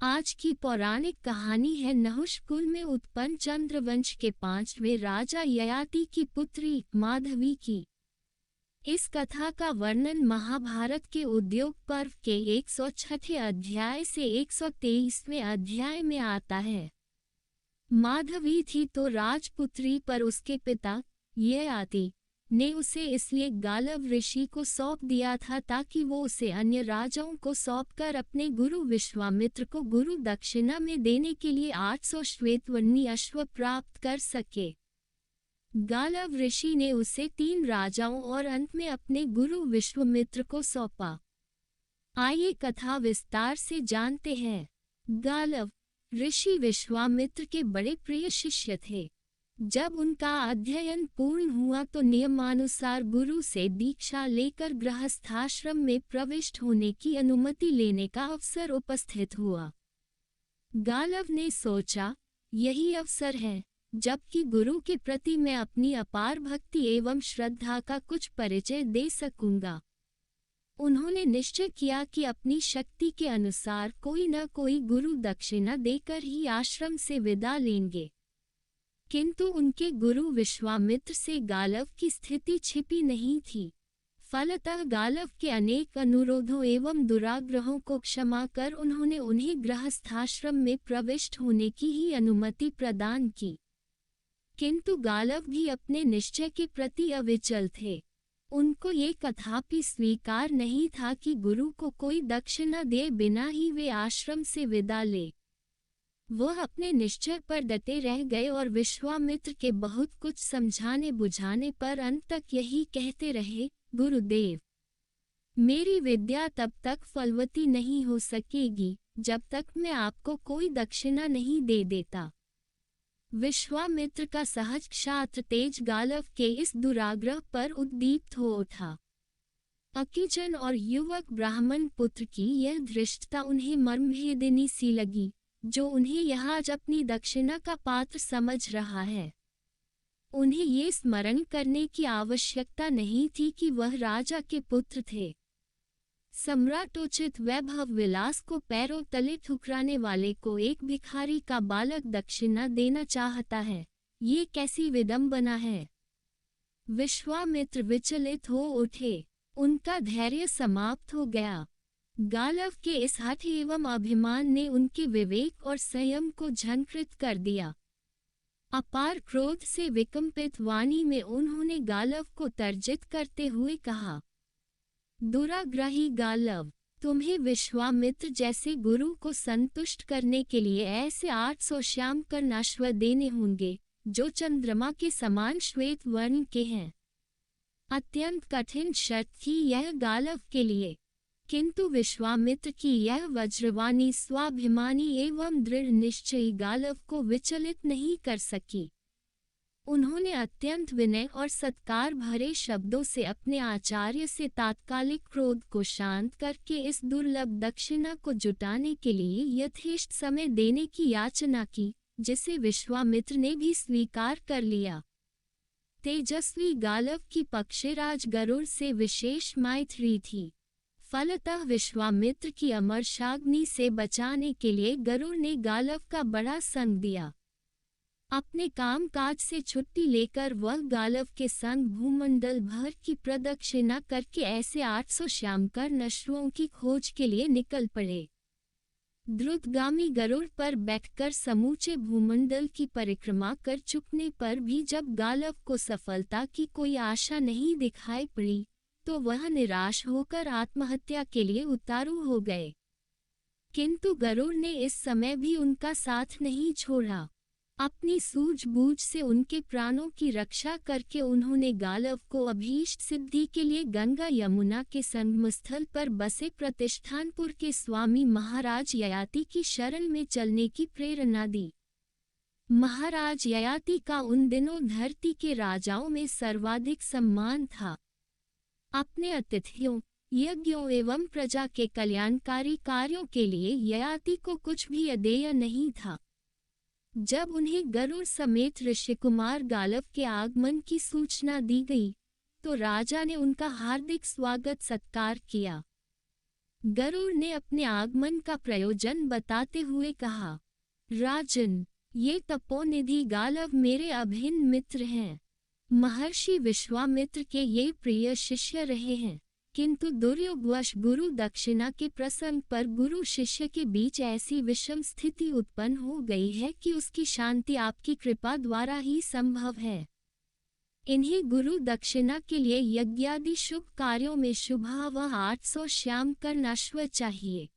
आज की पौराणिक कहानी है नहुष कुल में उत्पन्न चंद्रवंश के 5वें राजा ययाति की पुत्री माधवी की। इस कथा का वर्णन महाभारत के उद्योग पर्व के 106वें अध्याय से 123वें अध्याय में आता है। माधवी थी तो राजपुत्री, पर उसके पिता ययाति ने उसे इसलिए गालव ऋषि को सौंप दिया था ताकि वो उसे अन्य राजाओं को सौंपकर अपने गुरु विश्वामित्र को गुरु दक्षिणा में देने के लिए 800 श्वेतवर्णी अश्व प्राप्त कर सके। गालव ऋषि ने उसे 3 राजाओं और अंत में अपने गुरु विश्वामित्र को सौंपा। आइए कथा विस्तार से जानते हैं। गालव ऋषि विश्वामित्र के बड़े प्रिय शिष्य थे। जब उनका अध्ययन पूर्ण हुआ तो नियमानुसार गुरु से दीक्षा लेकर गृहस्थाश्रम में प्रविष्ट होने की अनुमति लेने का अवसर उपस्थित हुआ। गालव ने सोचा, यही अवसर है जबकि गुरु के प्रति मैं अपनी अपार भक्ति एवं श्रद्धा का कुछ परिचय दे सकूंगा। उन्होंने निश्चय किया कि अपनी शक्ति के अनुसार कोई न कोई गुरु दक्षिणा देकर ही आश्रम से विदा लेंगे। किंतु उनके गुरु विश्वामित्र से गालव की स्थिति छिपी नहीं थी। फलतः गालव के अनेक अनुरोधों एवं दुराग्रहों को क्षमा कर उन्होंने उन्हें गृहस्थाश्रम में प्रविष्ट होने की ही अनुमति प्रदान की। किंतु गालव भी अपने निश्चय के प्रति अविचल थे। उनको ये कदापि स्वीकार नहीं था कि गुरु को कोई दक्षिणा दे बिना ही वे आश्रम से विदा ले। वह अपने निश्चय पर डटे रह गए और विश्वामित्र के बहुत कुछ समझाने बुझाने पर अंत तक यही कहते रहे, गुरुदेव, मेरी विद्या तब तक फलवती नहीं हो सकेगी जब तक मैं आपको कोई दक्षिणा नहीं दे देता। विश्वामित्र का सहज क्षात्र तेज गालव के इस दुराग्रह पर उद्दीप्त हो उठा। अकिचन और युवक ब्राह्मण पुत्र की यह धृष्टता उन्हें मर्मभेदिनी सी लगी, जो उन्हें यहाँ आज अपनी दक्षिणा का पात्र समझ रहा है। उन्हें ये स्मरण करने की आवश्यकता नहीं थी कि वह राजा के पुत्र थे। सम्राटोचित वैभव विलास को पैरों तले ठुकराने वाले को एक भिखारी का बालक दक्षिणा देना चाहता है, ये कैसी विडंबना है। विश्वामित्र विचलित हो उठे, उनका धैर्य समाप्त हो गया। गालव के इस हठ एवं अभिमान ने उनके विवेक और संयम को झंकृत कर दिया। अपार क्रोध से विकंपित वाणी में उन्होंने गालव को तर्जित करते हुए कहा, दुराग्रही गालव, तुम्हें विश्वामित्र जैसे गुरु को संतुष्ट करने के लिए ऐसे 800 श्यामकर्ण अश्व देने होंगे जो चंद्रमा के समान श्वेत वर्ण के हैं। अत्यंत कठिन शर्त थी यह गालव के लिए, किंतु विश्वामित्र की यह वज्रवाणी स्वाभिमानी एवं दृढ़ निश्चयी गालव को विचलित नहीं कर सकी। उन्होंने अत्यंत विनय और सत्कार भरे शब्दों से अपने आचार्य से तात्कालिक क्रोध को शांत करके इस दुर्लभ दक्षिणा को जुटाने के लिए यथेष्ट समय देने की याचना की, जिसे विश्वामित्र ने भी स्वीकार कर लिया। तेजस्वी गालव की पक्षराज गरुड़ से विशेष मैत्री थी। फलतः विश्वामित्र की अमरशाग्नि से बचाने के लिए गरुड़ ने गालव का बड़ा संग दिया। अपने काम काज से छुट्टी लेकर वह गालव के संग भूमंडल भर की प्रदक्षिणा करके ऐसे 800 श्यामकर्ण अश्वों की खोज के लिए निकल पड़े। द्रुतगामी गरुड़ पर बैठकर समूचे भूमंडल की परिक्रमा कर चुकने पर भी जब गालव को सफलता की कोई आशा नहीं दिखाई पड़ी तो वह निराश होकर आत्महत्या के लिए उतारू हो गए। किंतु गरुड़ ने इस समय भी उनका साथ नहीं छोड़ा। अपनी सूझबूझ से उनके प्राणों की रक्षा करके उन्होंने गालव को अभीष्ट सिद्धि के लिए गंगा यमुना के संगम स्थल पर बसे प्रतिष्ठानपुर के स्वामी महाराज ययाति की शरण में चलने की प्रेरणा दी। महाराज ययाति का उन दिनों धरती के राजाओं में सर्वाधिक सम्मान था। अपने अतिथियों, यज्ञों एवं प्रजा के कल्याणकारी कार्यों के लिए ययाति को कुछ भी अदेय नहीं था। जब उन्हें गरुड़ समेत ऋषिकुमार गालव के आगमन की सूचना दी गई तो राजा ने उनका हार्दिक स्वागत सत्कार किया। गरुड़ ने अपने आगमन का प्रयोजन बताते हुए कहा, राजन, ये तपोनिधि गालव मेरे अभिन्न मित्र हैं। महर्षि विश्वामित्र के ये प्रिय शिष्य रहे हैं, किंतु दुर्योगवश गुरु दक्षिणा के प्रसंग पर गुरु शिष्य के बीच ऐसी विषम स्थिति उत्पन्न हो गई है कि उसकी शांति आपकी कृपा द्वारा ही संभव है। इन्हें गुरु दक्षिणा के लिए यज्ञादि शुभ कार्यों में शुभावह 800 श्याम कर्ण अश्व चाहिए।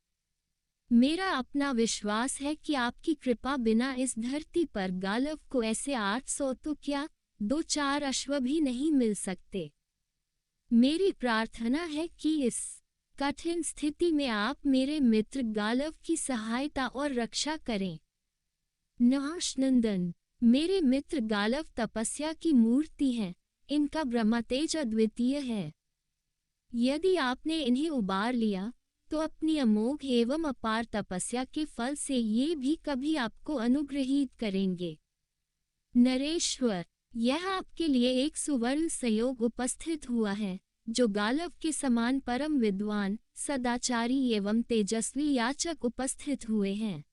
मेरा अपना विश्वास है कि आपकी कृपा बिना इस धरती पर गालव को ऐसे 800 तो क्या 2-4 अश्व भी नहीं मिल सकते। मेरी प्रार्थना है कि इस कठिन स्थिति में आप मेरे मित्र गालव की सहायता और रक्षा करें। नंदन, मेरे मित्र गालव तपस्या की मूर्ति हैं, इनका ब्रह्मतेज अद्वितीय है। यदि आपने इन्हें उबार लिया तो अपनी अमोघ एवं अपार तपस्या के फल से ये भी कभी आपको अनुग्रहित करेंगे। नरेश्वर, यह आपके लिए एक सुवर्ण संयोग उपस्थित हुआ है, जो गालव के समान परम विद्वान, सदाचारी एवं तेजस्वी याचक उपस्थित हुए हैं।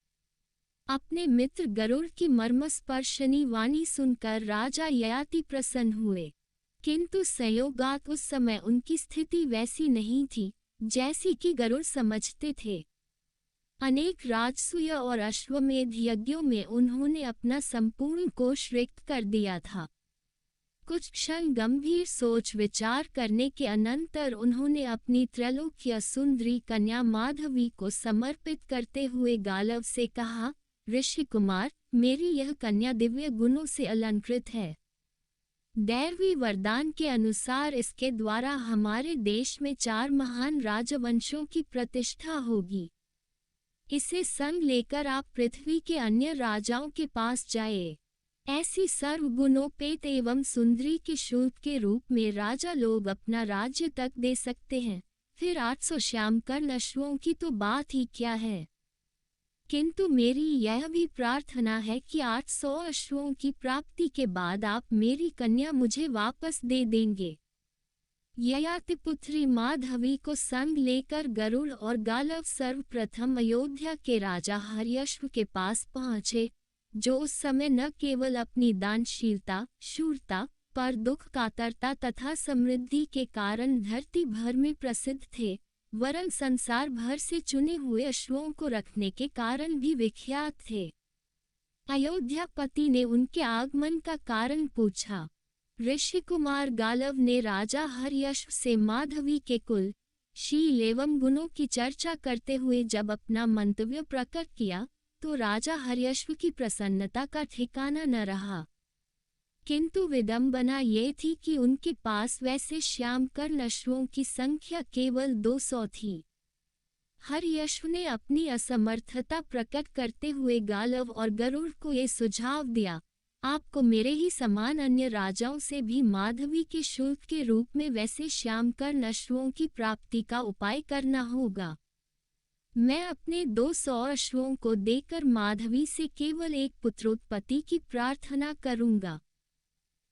अपने मित्र गरुड़ की मर्मस्पर्शनी वाणी सुनकर राजा ययाति प्रसन्न हुए, किंतु संयोगात उस समय उनकी स्थिति वैसी नहीं थी जैसी कि गरुड़ समझते थे। अनेक राजसूय और अश्वमेध यज्ञों में उन्होंने अपना संपूर्ण कोश रिक्त कर दिया था। कुछ क्षण गंभीर सोच विचार करने के अनंतर उन्होंने अपनी त्रैलोक्य सुंदरी कन्या माधवी को समर्पित करते हुए गालव से कहा, ऋषि कुमार, मेरी यह कन्या दिव्य गुणों से अलंकृत है। दैवी वरदान के अनुसार इसके द्वारा हमारे देश में 4 महान राजवंशों की प्रतिष्ठा होगी। इसे संग लेकर आप पृथ्वी के अन्य राजाओं के पास जाए। ऐसी सर्वगुणोपेत एवं सुंदरी के शुल्क के रूप में राजा लोग अपना राज्य तक दे सकते हैं, फिर 800 श्यामकर्ण अश्वों की तो बात ही क्या है। किंतु मेरी यह भी प्रार्थना है कि 800 अश्वों की प्राप्ति के बाद आप मेरी कन्या मुझे वापस दे देंगे। ययाति पुत्री माधवी को संग लेकर गरुड़ और गालव सर्वप्रथम अयोध्या के राजा हर्यश्व के पास पहुँचे, जो उस समय न केवल अपनी दानशीलता, शूरता, पर दुख कातरता तथा समृद्धि के कारण धरती भर में प्रसिद्ध थे, वरन संसार भर से चुने हुए अश्वों को रखने के कारण भी विख्यात थे। अयोध्यापति ने उनके आगमन का कारण पूछा। ऋषि कुमार गालव ने राजा हर्यश्व से माधवी के कुल, शील एवं गुणों की चर्चा करते हुए जब अपना मंतव्य प्रकट किया तो राजा हर्यश्व की प्रसन्नता का ठिकाना न रहा। किंतु विडंबना ये थी कि उनके पास वैसे श्यामकर्ण अश्वों की संख्या केवल 200 थी। हर्यश्व ने अपनी असमर्थता प्रकट करते हुए गालव और गरुड़ को ये सुझाव दिया, आपको मेरे ही समान अन्य राजाओं से भी माधवी के शुल्क के रूप में वैसे श्यामकर्ण अश्वों की प्राप्ति का उपाय करना होगा। मैं अपने 200 अश्वों को देकर माधवी से केवल एक पुत्रोत्पत्ति की प्रार्थना करूंगा।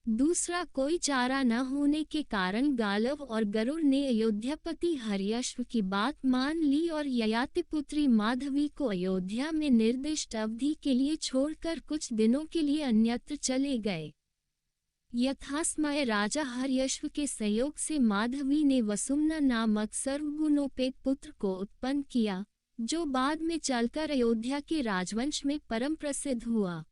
दूसरा कोई चारा न होने के कारण गालव और गरुड़ ने अयोध्यापति हर्यश्व की बात मान ली और ययाति पुत्री माधवी को अयोध्या में निर्दिष्ट अवधि के लिए छोड़कर कुछ दिनों के लिए अन्यत्र चले गए। यथासमय राजा हर्यश्व के सहयोग से माधवी ने वसुमना नामक सर्वगुणोपेत पुत्र को उत्पन्न किया, जो बाद में चलकर अयोध्या के राजवंश में परम प्रसिद्ध हुआ।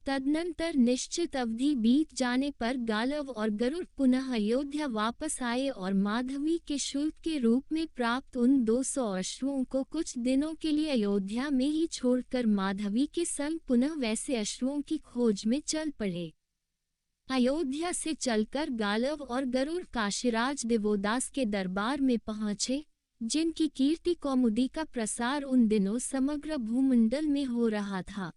तदनंतर निश्चित अवधि बीत जाने पर गालव और गरुड़ पुनः अयोध्या वापस आए और माधवी के शुल्क के रूप में प्राप्त उन 200 अश्वों को कुछ दिनों के लिए अयोध्या में ही छोड़कर माधवी के संग पुनः वैसे अश्वों की खोज में चल पड़े। अयोध्या से चलकर गालव और गरुड़ काशीराज देवोदास के दरबार में पहुंचे, जिनकी कीर्ति कौमुदी का प्रसार उन दिनों समग्र भूमंडल में हो रहा था।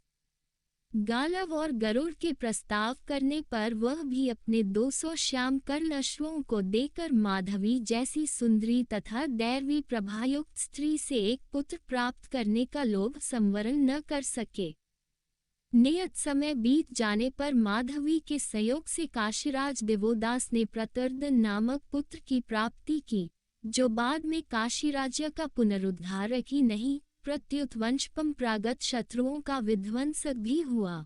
गालव और गरुड़ के प्रस्ताव करने पर वह भी अपने 200 श्यामकर्ण अश्वों को देकर माधवी जैसी सुंदरी तथा दैवी प्रभायुक्त स्त्री से एक पुत्र प्राप्त करने का लोभ संवरण न कर सके। नियत समय बीत जाने पर माधवी के संयोग से काशीराज देवोदास ने प्रतर्दन नामक पुत्र की प्राप्ति की, जो बाद में काशी राज्य का पुनरुद्धारक ही नहीं प्रत्युत वंश परंपरागत शत्रुओं का विध्वंसक भी हुआ।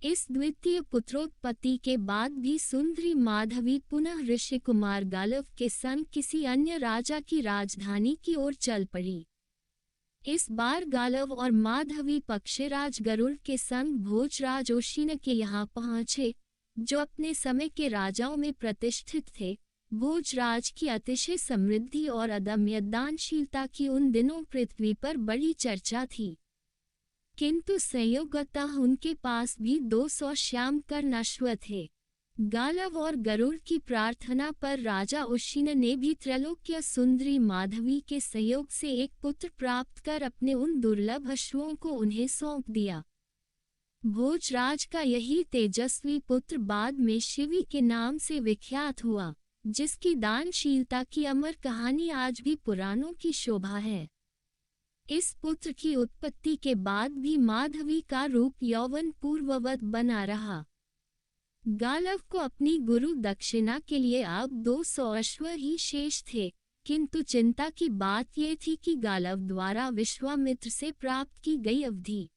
इस द्वितीय पुत्रोत्पत्ति के बाद भी सुंदरी माधवी पुनः ऋषि कुमार गालव के संग किसी अन्य राजा की राजधानी की ओर चल पड़ी। इस बार गालव और माधवी पक्षराज गरुड़ के संग भोजराज उशीन के यहाँ पहुँचे, जो अपने समय के राजाओं में प्रतिष्ठित थे। भोजराज की अतिशय समृद्धि और अदम्य दानशीलता की उन दिनों पृथ्वी पर बड़ी चर्चा थी, किंतु संयोगतः उनके पास भी 200 श्यामकर्ण अश्व थे। गालव और गरुड़ की प्रार्थना पर राजा उशीन ने भी त्रैलोक्य सुंदरी माधवी के सहयोग से एक पुत्र प्राप्त कर अपने उन दुर्लभ अश्वों को उन्हें सौंप दिया। भोजराज का यही तेजस्वी पुत्र बाद में शिवी के नाम से विख्यात हुआ, जिसकी दानशीलता की अमर कहानी आज भी पुराणों की शोभा है। इस पुत्र की उत्पत्ति के बाद भी माधवी का रूप यौवन पूर्ववत बना रहा। गालव को अपनी गुरु दक्षिणा के लिए अब 200 अश्व ही शेष थे, किंतु चिंता की बात ये थी कि गालव द्वारा विश्वामित्र से प्राप्त की गई अवधि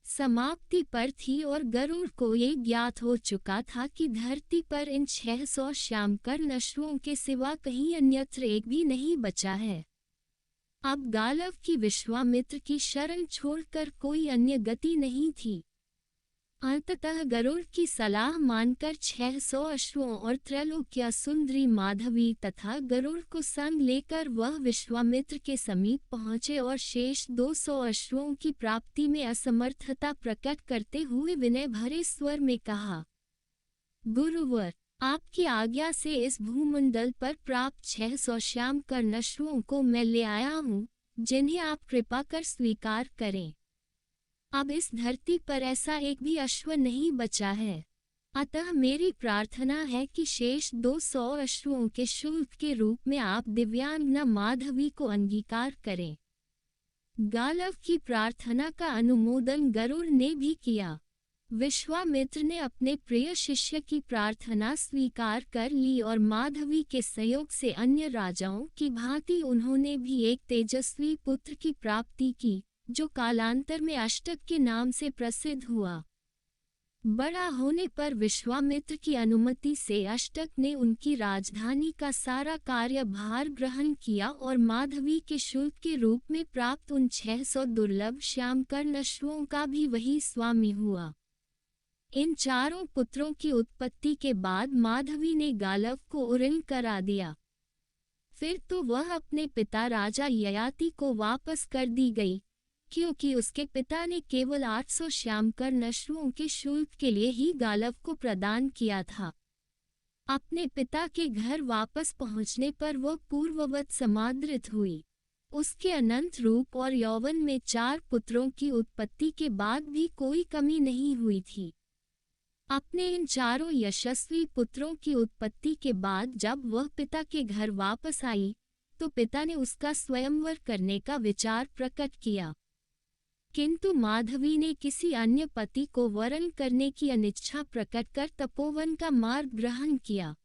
समाप्ति पर थी और गरुड़ को ये ज्ञात हो चुका था कि धरती पर इन 600 श्यामकर्ण अश्वों के सिवा कहीं अन्यत्र एक भी नहीं बचा है। अब गालव की विश्वामित्र की शरण छोड़कर कोई अन्य गति नहीं थी। अंततः गरुड़ की सलाह मानकर 600 अश्वों और त्रैलोक्य सुंदरी माधवी तथा गरुड़ को संग लेकर वह विश्वामित्र के समीप पहुँचे और शेष 200 अश्वों की प्राप्ति में असमर्थता प्रकट करते हुए विनय भरे स्वर में कहा, गुरुवर, आपकी आज्ञा से इस भूमंडल पर प्राप्त 600 श्यामकर्ण अश्वों को मैं ले आया हूँ, जिन्हें आप कृपा कर स्वीकार करें। अब इस धरती पर ऐसा एक भी अश्व नहीं बचा है, अतः मेरी प्रार्थना है कि शेष 200 अश्वों के शुल्क के रूप में आप दिव्यांगना माधवी को अंगीकार करें। गालव की प्रार्थना का अनुमोदन गरुड़ ने भी किया। विश्वामित्र ने अपने प्रिय शिष्य की प्रार्थना स्वीकार कर ली और माधवी के सहयोग से अन्य राजाओं की भांति उन्होंने भी एक तेजस्वी पुत्र की प्राप्ति की, जो कालांतर में अष्टक के नाम से प्रसिद्ध हुआ। बड़ा होने पर विश्वामित्र की अनुमति से अष्टक ने उनकी राजधानी का सारा कार्यभार ग्रहण किया और माधवी के शुल्क के रूप में प्राप्त उन 600 दुर्लभ श्यामकर्ण अश्वों का भी वही स्वामी हुआ। इन चारों पुत्रों की उत्पत्ति के बाद माधवी ने गालव को उऋण करा दिया। फिर तो वह अपने पिता राजा ययाति को वापस कर दी गई, क्योंकि उसके पिता ने केवल 800 श्यामकर्ण अश्वों के शुल्क के लिए ही गालव को प्रदान किया था। अपने पिता के घर वापस पहुंचने पर वह पूर्ववत समादृत हुई। उसके अनंत रूप और यौवन में 4 पुत्रों की उत्पत्ति के बाद भी कोई कमी नहीं हुई थी। अपने इन चारों यशस्वी पुत्रों की उत्पत्ति के बाद जब वह पिता के घर वापस आई, तो पिता ने उसका स्वयंवर करने का विचार प्रकट किया, किंतु माधवी ने किसी अन्य पति को वरण करने की अनिच्छा प्रकट कर तपोवन का मार्ग ग्रहण किया।